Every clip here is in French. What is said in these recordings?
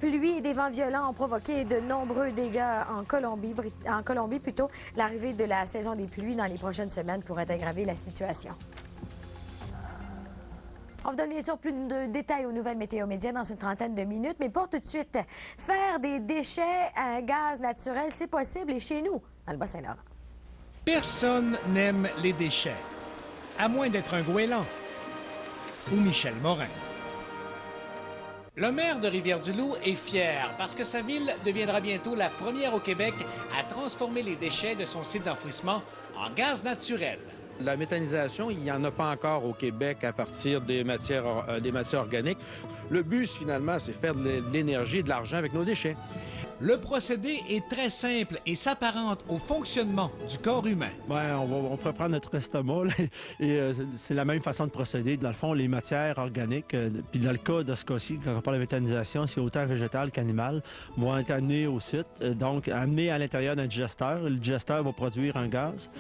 pluies et des vents violents ont provoqué de nombreux dégâts en Colombie. L'arrivée de la saison des pluies dans les prochaines semaines pourrait aggraver la situation. On vous donne bien sûr plus de détails aux nouvelles météo médias dans une trentaine de minutes, mais pour tout de suite, faire des déchets à gaz naturel, c'est possible et chez nous, dans le Bas-Saint-Laurent. Personne n'aime les déchets, à moins d'être un goéland ou Michel Morin. Le maire de Rivière-du-Loup est fier parce que sa ville deviendra bientôt la première au Québec à transformer les déchets de son site d'enfouissement en gaz naturel. La méthanisation, il n'y en a pas encore au Québec à partir des matières organiques. Le but, finalement, c'est faire de l'énergie et de l'argent avec nos déchets. Le procédé est très simple et s'apparente au fonctionnement du corps humain. Bien, on pourrait prendre notre estomac, là, et c'est la même façon de procéder. Dans le fond, les matières organiques, puis dans le cas de ce cas-ci, quand on parle de méthanisation, c'est autant végétal qu'animal, vont être amenés au site, donc amenés à l'intérieur d'un digesteur. Le digesteur va produire un gaz,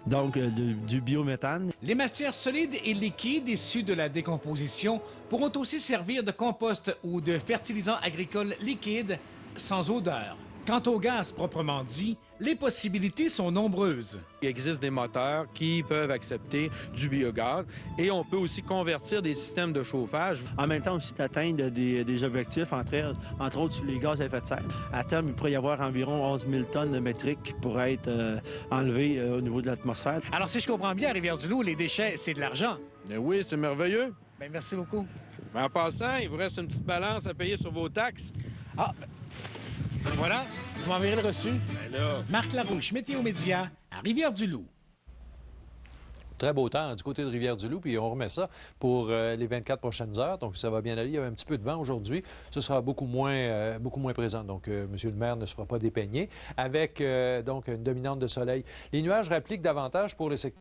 donc du biométhane. Les matières solides et liquides issues de la décomposition pourront aussi servir de compost ou de fertilisant agricole liquide sans odeur. Quant au gaz proprement dit, les possibilités sont nombreuses. Il existe des moteurs qui peuvent accepter du biogaz et on peut aussi convertir des systèmes de chauffage. En même temps aussi d'atteindre des objectifs, entre autres sur les gaz à effet de serre. À terme, il pourrait y avoir environ 11 000 tonnes métriques qui pourraient être enlevées au niveau de l'atmosphère. Alors, si je comprends bien, à Rivière-du-Loup, les déchets, c'est de l'argent. Oui, c'est merveilleux. Bien, merci beaucoup. En passant, il vous reste une petite balance à payer sur vos taxes. Ah, voilà, vous m'enverrez le reçu. Ben là. Marc Larouche, Météo Média, à Rivière-du-Loup. Très beau temps du côté de Rivière-du-Loup, puis on remet ça pour les 24 prochaines heures. Donc, ça va bien aller. Il y a un petit peu de vent aujourd'hui. Ce sera beaucoup moins présent. Donc, M. le maire ne se fera pas dépeigner avec donc une dominante de soleil. Les nuages répliquent davantage pour le secteur.